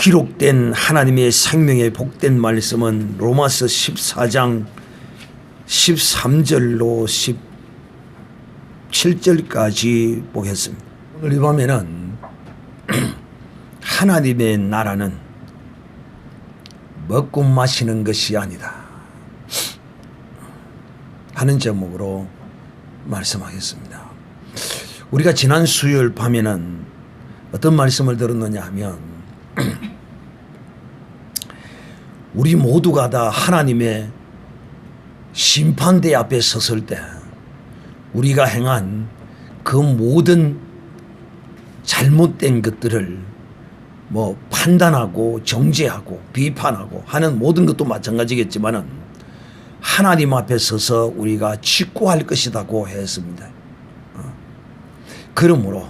기록된 하나님의 생명의 복된 말씀은 로마서 14장 13절로 17절까지 보겠습니다. 오늘 이 밤에는 하나님의 나라는 먹고 마시는 것이 아니다 하는 제목으로 말씀하겠습니다. 우리가 지난 수요일 밤에는 어떤 말씀을 들었느냐 하면 우리 모두가 다 하나님의 심판대 앞에 섰을 때 우리가 행한 그 모든 잘못된 것들을 판단하고 정죄하고 비판하고 하는 모든 것도 마찬가지겠지만은 하나님 앞에 서서 우리가 직고할 것이라고 했습니다. 그러므로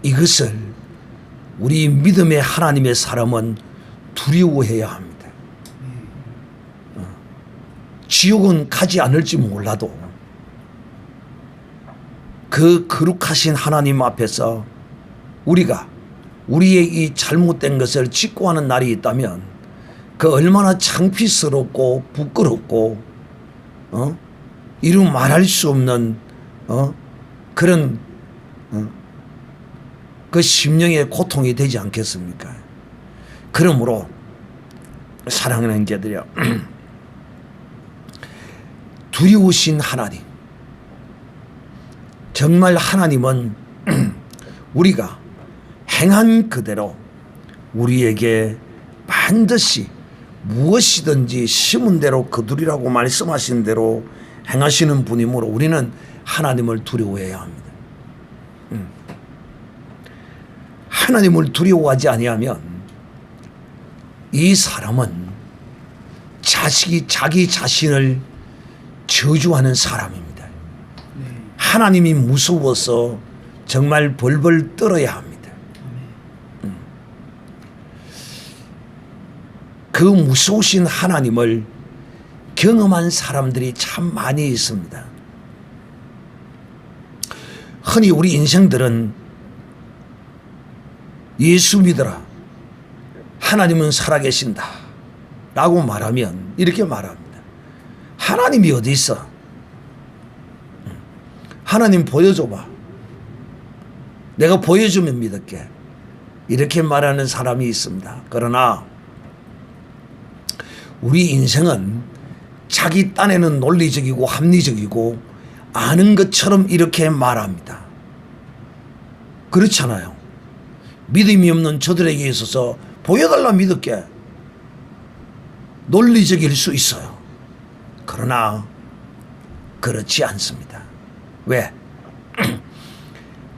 이것을 우리 믿음의 하나님의 사람은 두려워해야 합니다. 지옥은 가지 않을지 몰라도 그 거룩하신 하나님 앞에서 우리가 우리의 이 잘못된 것을 직고하는 날이 있다면 그 얼마나 창피스럽고 부끄럽고 이루 말할 수 없는 그런 그 심령의 고통이 되지 않겠습니까? 그러므로 사랑하는 형제들이여, 두려우신 하나님, 정말 하나님은 우리가 행한 그대로 우리에게 반드시 무엇이든지 심은 대로 거두리라고 말씀하신 대로 행하시는 분이므로 우리는 하나님을 두려워해야 합니다. 하나님을 두려워하지 아니하면 이 사람은 자기 자신을 저주하는 사람입니다. 하나님이 무서워서 정말 벌벌 떨어야 합니다. 그 무서우신 하나님을 경험한 사람들이 참 많이 있습니다. 흔히 우리 인생들은 예수 믿어라, 하나님은 살아계신다 라고 말하면 이렇게 말합니다. 하나님이 어디 있어? 하나님 보여줘봐, 내가 보여주면 믿을게, 이렇게 말하는 사람이 있습니다. 그러나 우리 인생은 자기 딴에는 논리적이고 합리적이고 아는 것처럼 이렇게 말합니다. 그렇잖아요. 믿음이 없는 저들에게 있어서 보여달라 믿을게, 논리적일 수 있어요. 그러나 그렇지 않습니다. 왜?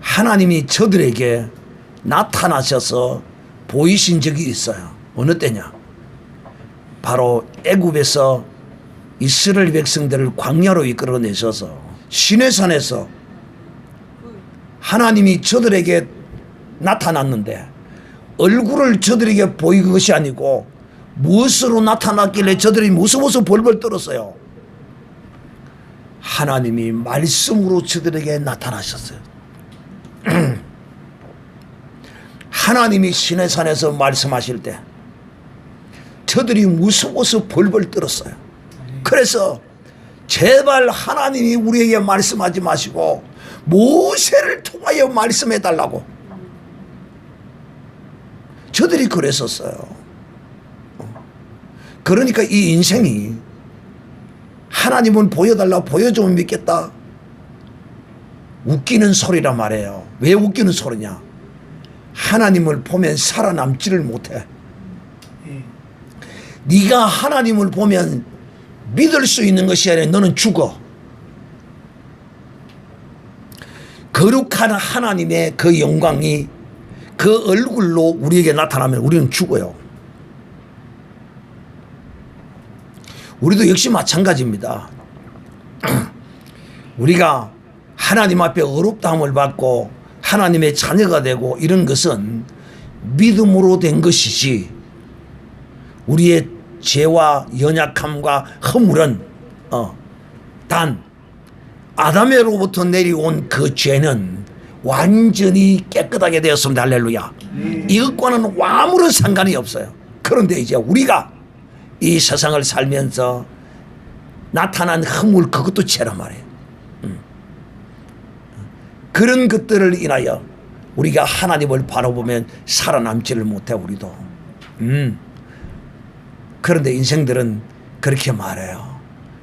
하나님이 저들에게 나타나셔서 보이신 적이 있어요. 어느 때냐? 바로 애굽에서 이스라엘 백성들을 광야로 이끌어내셔서 시내산에서 하나님이 저들에게 나타났는데 얼굴을 저들에게 보이는 것이 아니고 무엇으로 나타났길래 저들이 무서워서 벌벌 떨었어요. 하나님이 말씀으로 저들에게 나타나셨어요. 하나님이 시내산에서 말씀하실 때 저들이 무서워서 벌벌 떨었어요. 그래서 제발 하나님이 우리에게 말씀하지 마시고 모세를 통하여 말씀해 달라고 저들이 그랬었어요. 그러니까 이 인생이 하나님은 보여달라, 보여주면 믿겠다, 웃기는 소리란 말이에요. 왜 웃기는 소리냐? 하나님을 보면 살아남지를 못해. 네가 하나님을 보면 믿을 수 있는 것이 아니라 너는 죽어. 거룩한 하나님의 그 영광이 그 얼굴로 우리에게 나타나면 우리는 죽어요. 우리도 역시 마찬가지입니다. 우리가 하나님 앞에 어렵다함을 받고 하나님의 자녀가 되고 이런 것은 믿음으로 된 것이지, 우리의 죄와 연약함과 허물은 단 아담에로부터 내려온 그 죄는 완전히 깨끗하게 되었습니다. 할렐루야. 이것과는 아무런 상관이 없어요. 그런데 이제 우리가 이 세상을 살면서 나타난 허물 그것도 죄란 말이에요. 그런 것들을 인하여 우리가 하나님을 바라보면 살아남지를 못해 우리도. 그런데 인생들은 그렇게 말해요.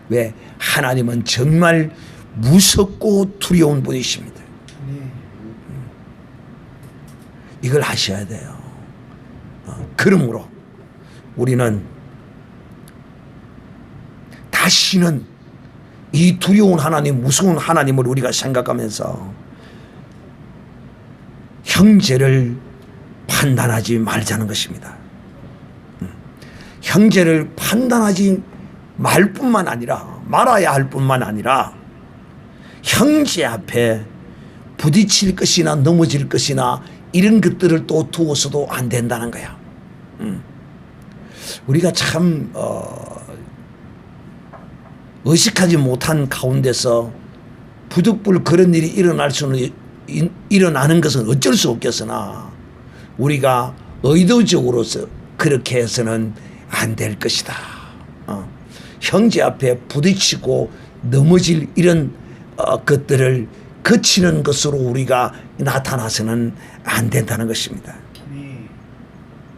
왜? 하나님은 정말 무섭고 두려운 분이십니다. 이걸 아셔야 돼요. 그러므로 우리는 다시는 이 두려운 하나님, 무서운 하나님을 우리가 생각하면서 형제를 판단하지 말자는 것입니다. 형제를 판단하지 말 뿐만 아니라, 말아야 할 뿐만 아니라 형제 앞에 부딪힐 것이나 넘어질 것이나 이런 것들을 또 두어서도 안 된다는 거야. 우리가 참 의식하지 못한 가운데서 부득불 그런 일이 일어나는 것은 어쩔 수 없겠으나 우리가 의도적으로서 그렇게 해서는 안 될 것이다. 형제 앞에 부딪히고 넘어질 이런 것들을 거치는 것으로 우리가 나타나서는 안 된다는 것입니다.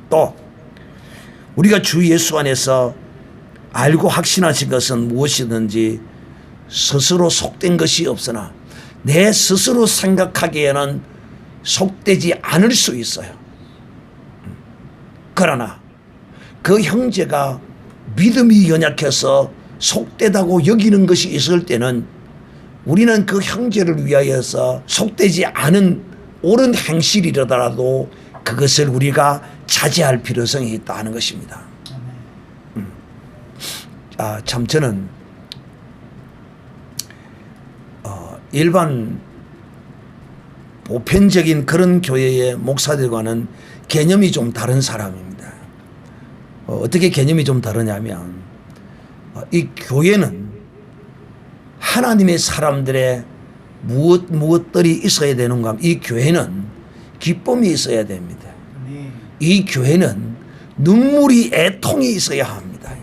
또 우리가 주 예수 안에서 알고 확신하신 것은 무엇이든지 스스로 속된 것이 없으나 내 스스로 생각하기에는 속되지 않을 수 있어요. 그러나 그 형제가 믿음이 연약해서 속되다고 여기는 것이 있을 때는 우리는 그 형제를 위하여서 속되지 않은 옳은 행실이라도 그것을 우리가 자제할 필요성이 있다는 것입니다. 참 저는 일반 보편적인 그런 교회의 목사들과는 개념이 좀 다른 사람입니다. 어떻게 개념이 좀 다르냐면 이 교회는 하나님의 사람들의 무엇들이 있어야 되는가 하면 이 교회는 기쁨이 있어야 됩니다. 이 교회는 눈물이 애통이 있어야 합니다.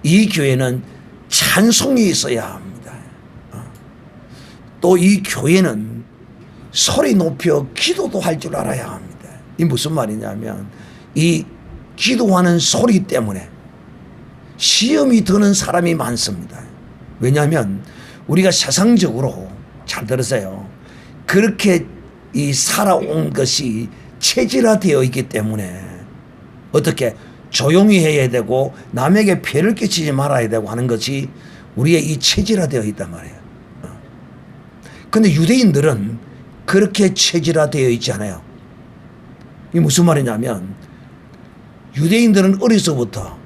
이 교회는 찬송이 있어야 합니다. 또 이 교회는 소리 높여 기도도 할 줄 알아야 합니다. 이 무슨 말이냐면 이 기도하는 소리 때문에 시험이 드는 사람이 많습니다. 왜냐하면 우리가 세상적으로 잘 들으세요. 그렇게 이 살아온 것이 체질화되어 있기 때문에 어떻게 조용히 해야 되고 남에게 폐를 끼치지 말아야 되고 하는 것이 우리의 이 체질화되어 있단 말이에요. 그런데 유대인들은 그렇게 체질화되어 있지 않아요. 이게 무슨 말이냐면 유대인들은 어려서부터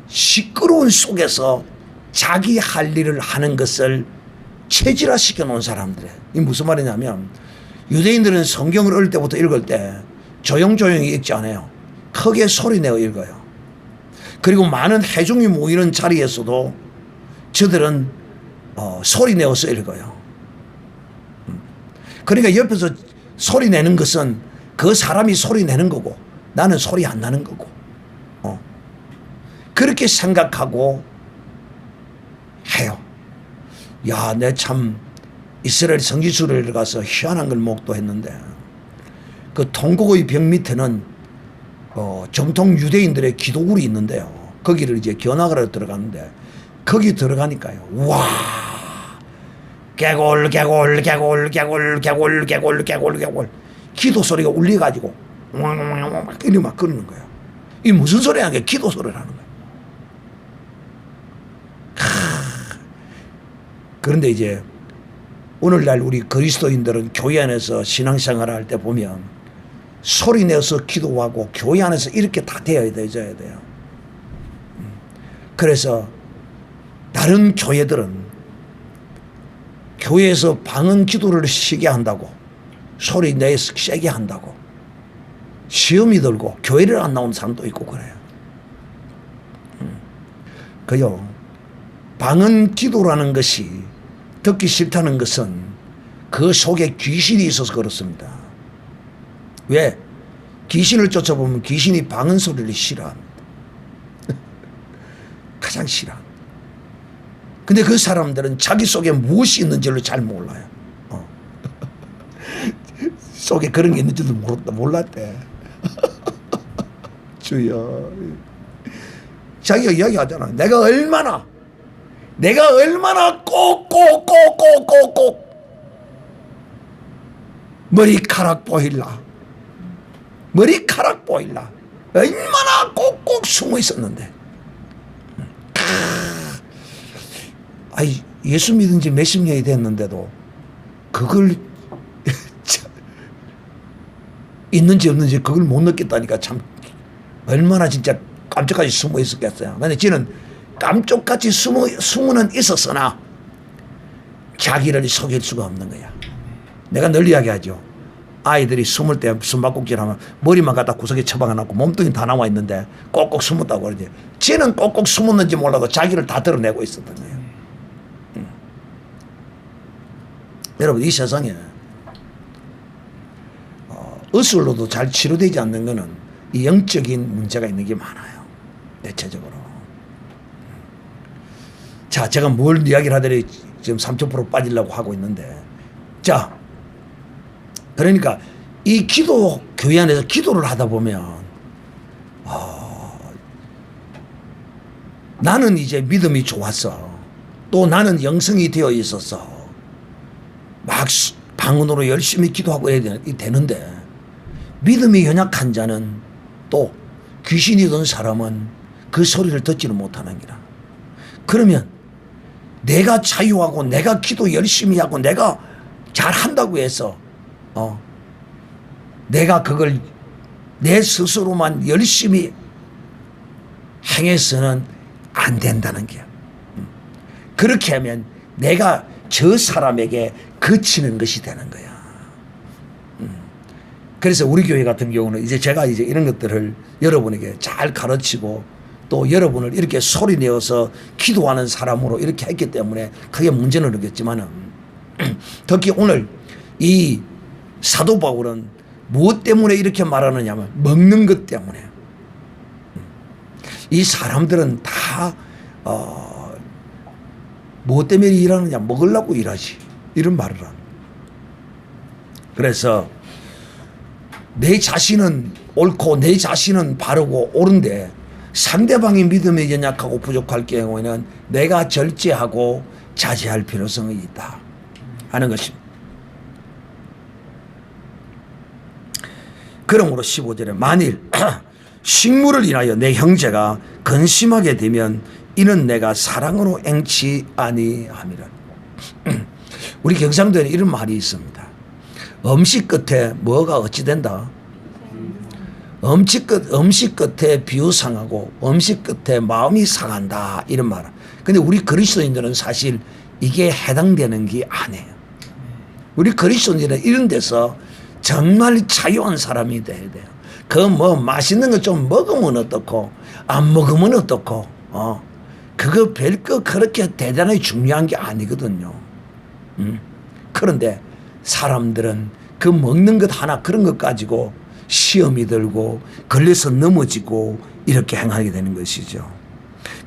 시끄러운 속에서 자기 할 일을 하는 것을 체질화시켜 놓은 사람들이에요. 이게 무슨 말이냐면 유대인들은 성경을 어릴 때부터 읽을 때 조용조용히 읽지 않아요. 크게 소리내어 읽어요. 그리고 많은 회중이 모이는 자리에서도 저들은 소리내어서 읽어요. 그러니까 옆에서 소리내는 것은 그 사람이 소리내는 거고 나는 소리 안 나는 거고 그렇게 생각하고 해요. 야, 내 참 이스라엘 성지순례를 가서 희한한 걸 목도했는데 그 통곡의 벽 밑에는 정통 유대인들의 기도굴이 있는데요. 거기를 이제 견학을 들어가는데 거기 들어가니까요. 와, 개골 개골 개골 개골 개골 개골 개골 개골 기도 소리가 울려가지고 막 이리 막 그러는 거예요. 이 무슨 소리야? 게 기도 소리를 하는 거예요. 그런데 이제 오늘날 우리 그리스도인들은 교회 안에서 신앙생활을 할 때 보면 소리 내서 기도하고 교회 안에서 이렇게 다 되어야 돼요. 그래서 다른 교회들은 교회에서 방언 기도를 쉬게 한다고 소리 내서 세게 한다고 시험이 들고 교회를 안 나오는 사람도 있고 그래요. 그요 방언 기도라는 것이 듣기 싫다는 것은 그 속에 귀신이 있어서 그렇습니다. 왜? 귀신을 쫓아보면 귀신이 방언 소리를 싫어합니다. 가장 싫어합니다. 근데 그 사람들은 자기 속에 무엇이 있는지를 잘 몰라요. 속에 그런 게 있는지도 몰랐대. 주여. 자기가 이야기하잖아. 내가 얼마나 꼭꼭꼭꼭꼭꼭 머리카락 보일라. 얼마나 꼭꼭 숨어 있었는데. 아이, 예수 믿은 지 몇십 년이 됐는데도 그걸 있는지 없는지 그걸 못 느꼈다니까 참 얼마나 진짜 깜짝같이 숨어 있었겠어요. 근데 지는 깜짝같이 숨어는 있었으나 자기를 속일 수가 없는 거야. 내가 늘 이야기하죠. 아이들이 숨을 때 숨바꼭질 하면 머리만 갖다 구석에 처박아놓고 몸뚱이 다 나와 있는데 꼭꼭 숨었다고 그러지. 쟤는 꼭꼭 숨었는지 몰라도 자기를 다 드러내고 있었던 거예요. 여러분, 이 세상에 의술로도 잘 치료되지 않는 거는 이 영적인 문제가 있는 게 많아요. 대체적으로. 자, 제가 뭘 이야기를 하더니 지금 3,000% 빠지려고 하고 있는데, 자, 그러니까 이 기도, 교회 안에서 기도를 하다 보면 나는 이제 믿음이 좋았어. 또 나는 영성이 되어 있었어. 막 방언으로 열심히 기도하고 해야 되는데, 믿음이 연약한 자는 또 귀신이 든 사람은 그 소리를 듣지는 못하는 기라. 그러면 내가 자유하고 내가 기도 열심히 하고 내가 잘한다고 해서 내가 그걸 내 스스로만 열심히 행해서는 안 된다는 거야. 그렇게 하면 내가 저 사람에게 그치는 것이 되는 거야. 그래서 우리 교회 같은 경우는 이제 제가 이제 이런 것들을 여러분에게 잘 가르치고 또 여러분을 이렇게 소리 내어서 기도하는 사람으로 이렇게 했기 때문에 크게 문제는 없겠지만은 특히 오늘 이 사도 바울은 무엇 때문에 이렇게 말하느냐면 먹는 것 때문에. 이 사람들은 다 무엇 때문에 일하느냐, 먹으려고 일하지, 이런 말을 합니다. 그래서 내 자신은 옳고 내 자신은 바르고 옳은데 상대방이 믿음에 연약하고 부족할 경우에는 내가 절제하고 자제할 필요성이 있다 하는 것입니다. 그러므로 15절에 만일 식물을 인하여 내 형제가 근심하게 되면 이는 내가 사랑으로 행치 아니함이라. 우리 경상도에는 이런 말이 있습니다. 음식 끝에 뭐가 어찌 된다? 음식 끝에 비유상하고 음식 끝에 마음이 상한다, 이런 말. 근데 우리 그리스도인들은 사실 이게 해당되는 게 아니에요. 우리 그리스도인들은 이런 데서 정말 자유한 사람이 돼야 돼요. 그 뭐 맛있는 거 좀 먹으면 어떻고 안 먹으면 어떻고 그거 별거 그렇게 대단히 중요한 게 아니거든요. 그런데 사람들은 그 먹는 것 하나 그런 것 가지고 시험이 들고 걸려서 넘어지고 이렇게 행하게 되는 것이죠.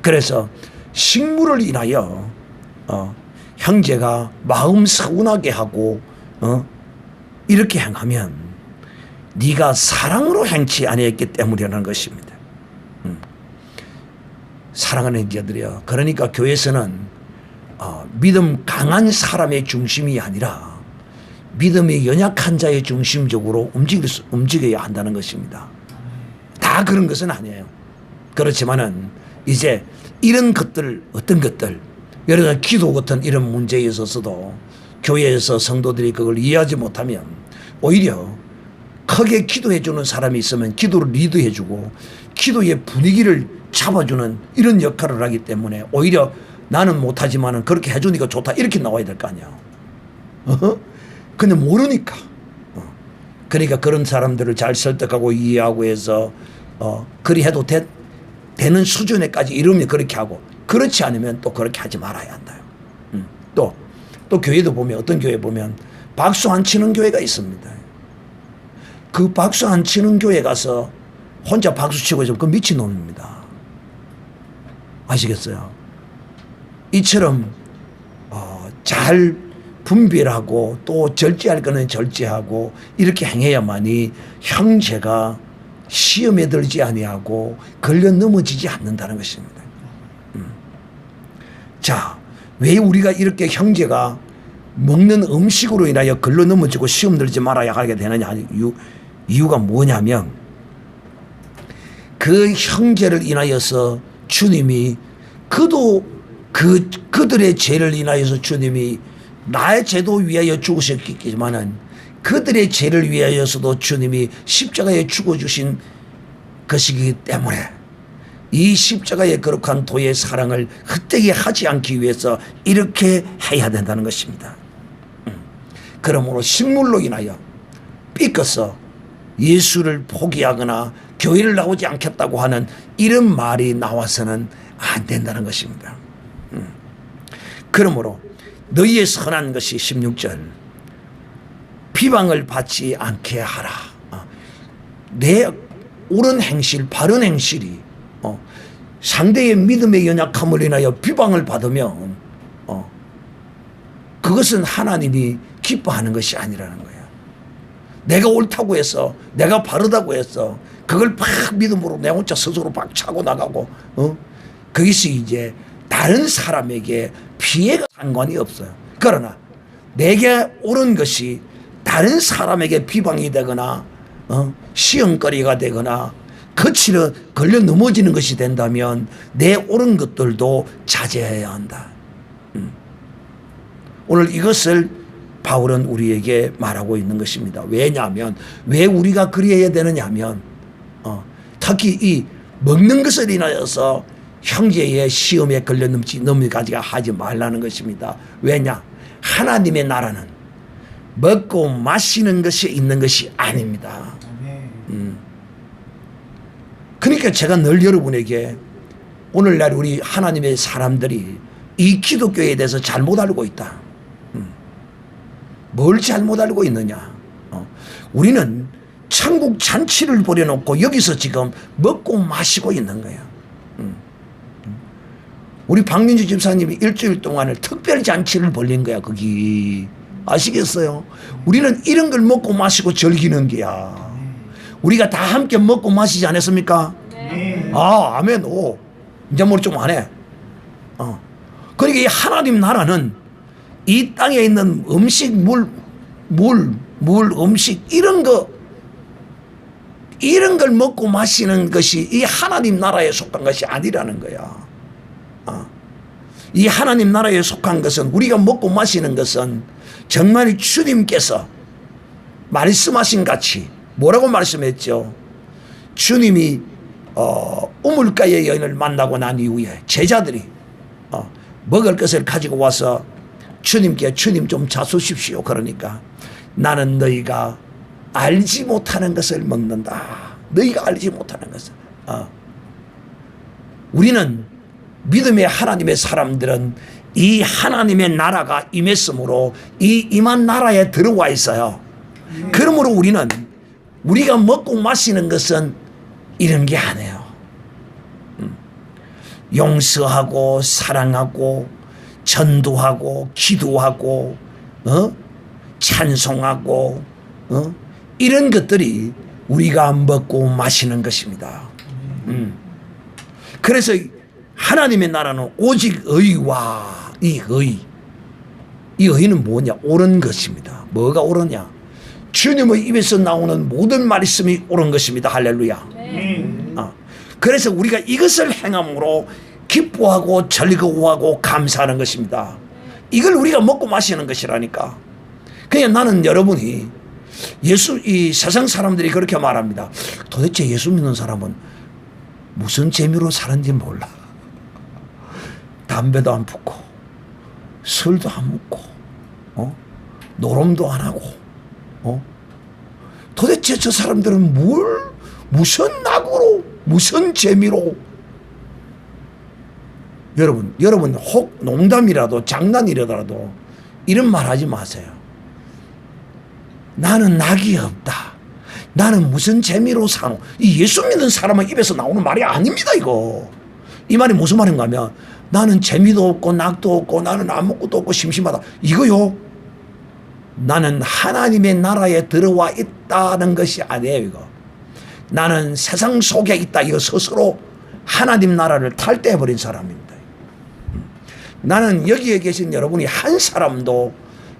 그래서 식물을 인하여 형제가 마음 서운하게 하고 이렇게 행하면 네가 사랑으로 행치 아니했기 때문이라는 것입니다. 사랑하는 형제들이여, 그러니까 교회에서는 믿음 강한 사람의 중심이 아니라 믿음이 연약한 자의 중심적으로 움직여야 한다는 것입니다. 다 그런 것은 아니에요. 그렇지만은 이제 이런 것들, 어떤 것들, 예를 들어 기도 같은 이런 문제에 있어서도 교회에서 성도들이 그걸 이해하지 못하면 오히려 크게 기도해 주는 사람이 있으면 기도를 리드해 주고 기도의 분위기를 잡아주는 이런 역할을 하기 때문에 오히려 나는 못하지만은 그렇게 해주니까 좋다, 이렇게 나와야 될 거 아니야. 근데 모르니까. 그러니까 그런 사람들을 잘 설득하고 이해하고 해서 그리 해도 되는 수준에까지 이르면 그렇게 하고, 그렇지 않으면 또 그렇게 하지 말아야 한다. 또 교회도 보면, 어떤 교회 보면 박수 안 치는 교회가 있습니다. 그 박수 안 치는 교회 가서 혼자 박수 치고 있으면 그 미친놈입니다. 아시겠어요? 이처럼 잘 분별하고 또 절제할 거는 절제하고 이렇게 행해야만이 형제가 시험에 들지 아니하고 걸려 넘어지지 않는다는 것입니다. 자, 왜 우리가 이렇게 형제가 먹는 음식으로 인하여 걸러 넘어지고 시험 들지 말아야 하게 되느냐. 이유가 뭐냐면 그 형제를 인하여서 주님이 그들의 죄를 인하여서 주님이 나의 죄도 위하여 죽으셨겠지만은 그들의 죄를 위하여서도 주님이 십자가에 죽어주신 것이기 때문에 이 십자가의 거룩한 도의 사랑을 헛되이 하지 않기 위해서 이렇게 해야 된다는 것입니다. 그러므로 식물로 인하여 삐끗어 예수를 포기하거나 교회를 나오지 않겠다고 하는 이런 말이 나와서는 안 된다는 것입니다. 그러므로 너희의 선한 것이 16절 비방을 받지 않게 하라. 내 옳은 행실 바른 행실이 상대의 믿음의 연약함을 인하여 비방을 받으면 그것은 하나님이 기뻐하는 것이 아니라는 거야. 내가 옳다고 해서 내가 바르다고 해서 그걸 막 믿음으로 내 혼자 스스로 막 차고 나가고 그것이 이제 다른 사람에게 피해가 상관이 없어요. 그러나 내게 옳은 것이 다른 사람에게 비방이 되거나 시험거리가 되거나 거칠어 걸려 넘어지는 것이 된다면 내 옳은 것들도 자제해야 한다. 오늘 이것을 바울은 우리에게 말하고 있는 것입니다. 왜냐하면 왜 우리가 그리해야 되느냐 하면 특히 이 먹는 것을 인하여서 형제의 시험에 걸려 넘어가지 하지 말라는 것입니다. 왜냐? 하나님의 나라는 먹고 마시는 것이 있는 것이 아닙니다. 그러니까 제가 늘 여러분에게 오늘날 우리 하나님의 사람들이 이 기독교에 대해서 잘못 알고 있다. 뭘 잘못 알고 있느냐? 우리는 천국 잔치를 벌여놓고 여기서 지금 먹고 마시고 있는 거예요. 우리 박민주 집사님이 일주일 동안을 특별 잔치를 벌린 거야. 거기 아시겠어요? 우리는 이런 걸 먹고 마시고 즐기는 게야. 우리가 다 함께 먹고 마시지 않았습니까? 네. 아, 아멘. 오, 이제 뭘 좀 안 해. 그러니까 이 하나님 나라는 이 땅에 있는 음식, 물, 음식 이런 걸 먹고 마시는 것이 이 하나님 나라에 속한 것이 아니라는 거야. 이 하나님 나라에 속한 것은 우리가 먹고 마시는 것은 정말 주님께서 말씀하신 같이 뭐라고 말씀했죠? 주님이 우물가의 여인을 만나고 난 이후에 제자들이 먹을 것을 가지고 와서 주님께 주님 좀 잡수십시오. 그러니까 나는 너희가 알지 못하는 것을 먹는다. 너희가 알지 못하는 것을. 우리는 믿음의 하나님의 사람들은 이 하나님의 나라가 임했으므로 이 임한 나라에 들어와 있어요. 그러므로 우리는 우리가 먹고 마시는 것은 이런 게 아니에요. 용서하고 사랑하고 전도하고 기도하고 찬송하고 이런 것들이 우리가 먹고 마시는 것입니다. 그래서 하나님의 나라는 오직 의와 이 의는 뭐냐? 옳은 것입니다. 뭐가 옳으냐? 주님의 입에서 나오는 모든 말씀이 옳은 것입니다. 할렐루야. 그래서 우리가 이것을 행함으로 기뻐하고 즐거워하고 감사하는 것입니다. 이걸 우리가 먹고 마시는 것이라니까. 그냥 나는 여러분이 이 세상 사람들이 그렇게 말합니다. 도대체 예수 믿는 사람은 무슨 재미로 사는지 몰라. 담배도 안 피우고 술도 안 먹고 노름도 안 하고 도대체 저 사람들은 무슨 낙으로 무슨 재미로 여러분 혹 농담이라도 장난이라도 이런 말 하지 마세요. 나는 낙이 없다. 나는 무슨 재미로 사노? 이 예수 믿는 사람의 입에서 나오는 말이 아닙니다, 이거. 이 말이 무슨 말인가 하면, 나는 재미도 없고, 낙도 없고, 나는 아무것도 없고, 심심하다. 이거요. 나는 하나님의 나라에 들어와 있다는 것이 아니에요, 이거. 나는 세상 속에 있다. 이거 스스로 하나님 나라를 탈퇴해버린 사람입니다. 나는 여기에 계신 여러분이 한 사람도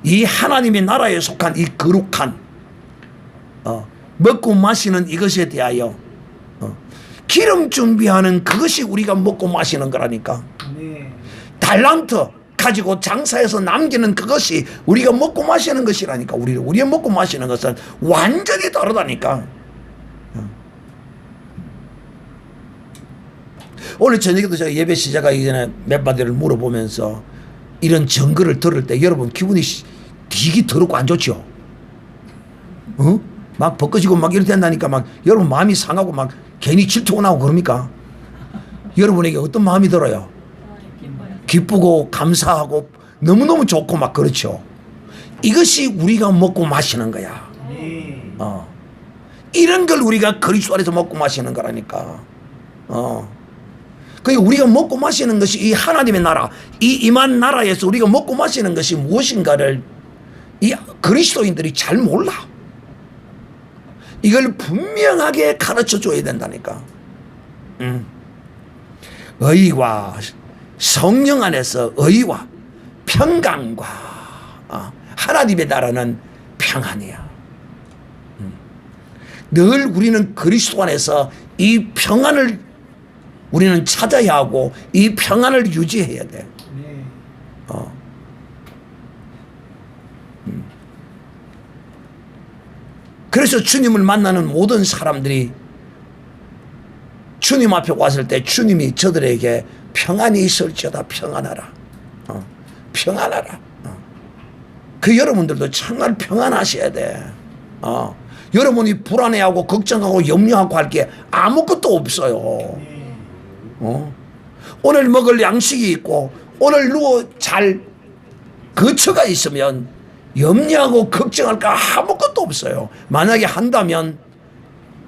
이 하나님의 나라에 속한 이 거룩한 먹고 마시는 이것에 대하여 기름 준비하는 그것이 우리가 먹고 마시는 거라니까. 네. 달란트 가지고 장사해서 남기는 그것이 우리가 먹고 마시는 것이라니까. 우리가 먹고 마시는 것은 완전히 다르다니까. 오늘 저녁에도 제가 예배 시작하기 전에 몇 마디를 물어보면서 이런 증거를 들을 때 여러분 기분이 되게 더럽고 안 좋죠? 막 벗겨지고 막 이렇게 된다니까 막 여러분 마음이 상하고 막 괜히 질투가 나고 그럽니까? 여러분에게 어떤 마음이 들어요? 기쁘고 감사하고 너무너무 좋고 막 그렇죠. 이것이 우리가 먹고 마시는 거야. 이런 걸 우리가 그리스도 안에서 먹고 마시는 거라니까. 그러니까 우리가 먹고 마시는 것이 이 하나님의 나라, 이 임한 나라에서 우리가 먹고 마시는 것이 무엇인가를 이 그리스도인들이 잘 몰라. 이걸 분명하게 가르쳐 줘야 된다니까. 의와 성령 안에서 의와 평강과 하나님의 나라는 평안이야. 늘 우리는 그리스도 안에서 이 평안을 우리는 찾아야 하고 이 평안을 유지해야 돼. 그래서 주님을 만나는 모든 사람들이 주님 앞에 왔을 때 주님이 저들에게 평안이 있을지어다 평안하라. 평안하라. 그 여러분들도 정말 평안하셔야 돼. 여러분이 불안해하고 걱정하고 염려하고 할 게 아무것도 없어요. 오늘 먹을 양식이 있고 오늘 누워 잘 거처가 있으면 염려하고 걱정할 거 아무것도 없어요. 만약에 한다면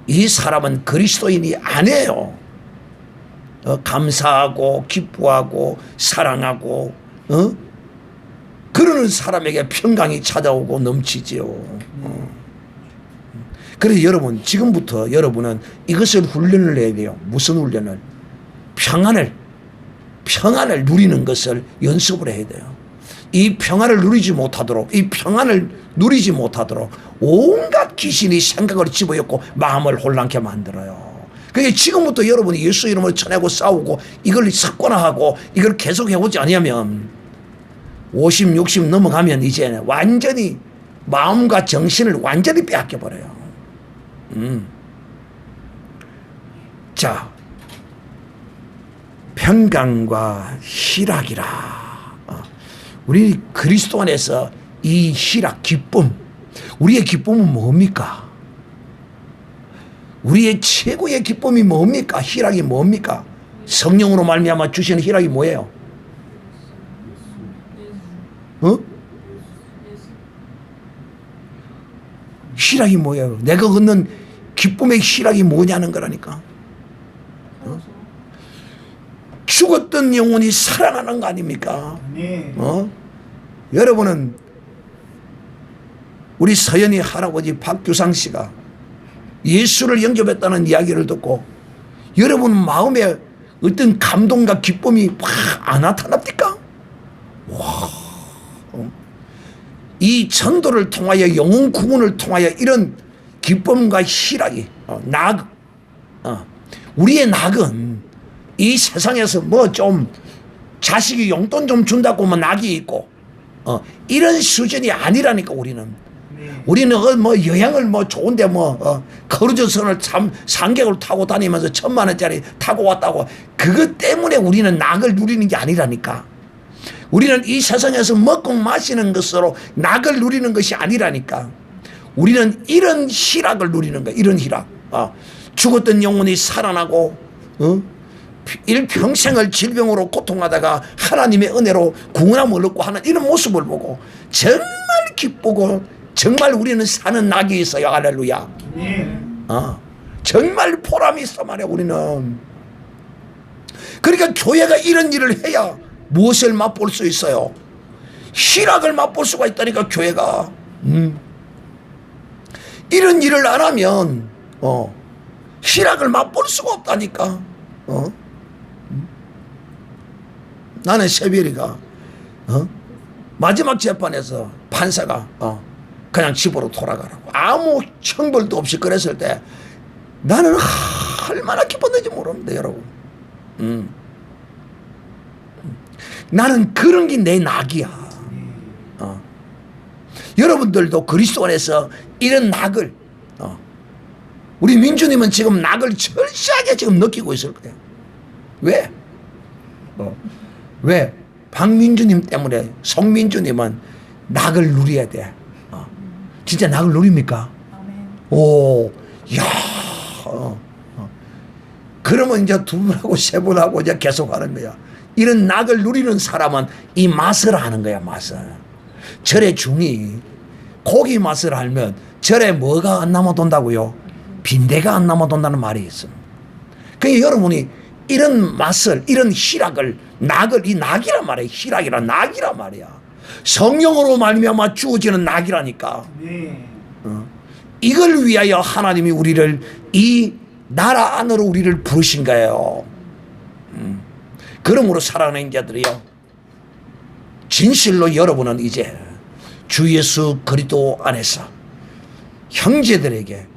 이 사람은 그리스도인이 아니에요. 감사하고 기뻐하고 사랑하고 그러는 사람에게 평강이 찾아오고 넘치지요. 그래서 여러분 지금부터 여러분은 이것을 훈련을 해야 돼요. 무슨 훈련을? 평안을 누리는 것을 연습을 해야 돼요. 이 평안을 누리지 못하도록 온갖 귀신이 생각을 집어넣고 마음을 혼란케 만들어요. 그러니까 지금부터 여러분이 예수 이름을 전하고 싸우고 이걸 습관화하고 이걸 계속 해오지 않으면 50, 60 넘어가면 이제 완전히 마음과 정신을 완전히 빼앗겨버려요. 자, 평강과 희락이라. 우리 그리스도 안에서 이 희락, 기쁨, 우리의 기쁨은 뭡니까? 우리의 최고의 기쁨이 뭡니까? 희락이 뭡니까? 성령으로 말미암아 주시는 희락이 뭐예요? 희락이 뭐예요? 내가 얻는 기쁨의 희락이 뭐냐는 거라니까. 죽었던 영혼이 살아나는 거 아닙니까? 여러분은 우리 서연이 할아버지 박규상 씨가 예수를 영접했다는 이야기를 듣고 여러분 마음에 어떤 감동과 기쁨이 확 안 나타납니까? 와, 이 전도를 통하여 영혼 구원을 통하여 이런 기쁨과 희락이 우리의 낙은 이 세상에서 뭐 좀 자식이 용돈 좀 준다고 뭐 낙이 있고 이런 수준이 아니라니까. 우리는 뭐 여행을 뭐 좋은데 크루즈선을 상객을 타고 다니면서 1,000만 원짜리 타고 왔다고 그것 때문에 우리는 낙을 누리는 게 아니라니까. 우리는 이 세상에서 먹고 마시는 것으로 낙을 누리는 것이 아니라니까. 우리는 이런 희락을 누리는 거야. 이런 희락. 죽었던 영혼이 살아나고 일평생을 질병으로 고통하다가 하나님의 은혜로 구원함을 얻고 하는 이런 모습을 보고 정말 기쁘고 정말 우리는 사는 낙이 있어요. 할렐루야. 정말 보람이 있어 말이야 우리는. 그러니까 교회가 이런 일을 해야 무엇을 맛볼 수 있어요? 희락을 맛볼 수가 있다니까 교회가. 이런 일을 안 하면 희락을 맛볼 수가 없다니까. 나는 세별이가 마지막 재판에서 판사가 그냥 집으로 돌아가라고 아무 형벌도 없이 그랬을 때 나는 얼마나 기뻤는지 모릅니다 여러분. 나는 그런 게 내 낙이야. 여러분들도 그리스도 안에서 이런 낙을 우리 민주님은 지금 낙을 절실하게 지금 느끼고 있을 거예요. 왜? 왜? 박민주님 때문에 송민주님은 낙을 누려야 돼. 진짜 낙을 누립니까? 오, 야. 그러면 이제 두 분하고 세 분하고 이제 계속 하는 거야. 이런 낙을 누리는 사람은 이 맛을 아는 거야, 맛을. 절의 중이 고기 맛을 알면 절에 뭐가 안 남아돈다고요? 빈대가 안 남아돈다는 말이 있습니다. 그러니까 여러분이 이런 맛을, 이런 희락을, 낙을, 이 낙이란 말이야. 희락이란 낙이란 말이야. 성령으로 말미암아 주어지는 낙이라니까. 이걸 위하여 하나님이 우리를 이 나라 안으로 우리를 부르신 거예요. 그러므로 사랑하는 자들이요, 진실로 여러분은 이제 주 예수 그리스도 안에서 형제들에게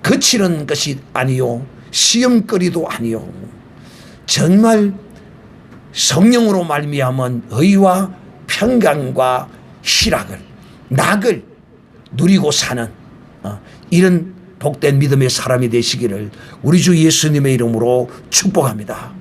거치는 것이 아니요 시험거리도 아니요 정말 성령으로 말미암은 의와 평강과 희락을, 낙을 누리고 사는 이런 복된 믿음의 사람이 되시기를 우리 주 예수님의 이름으로 축복합니다.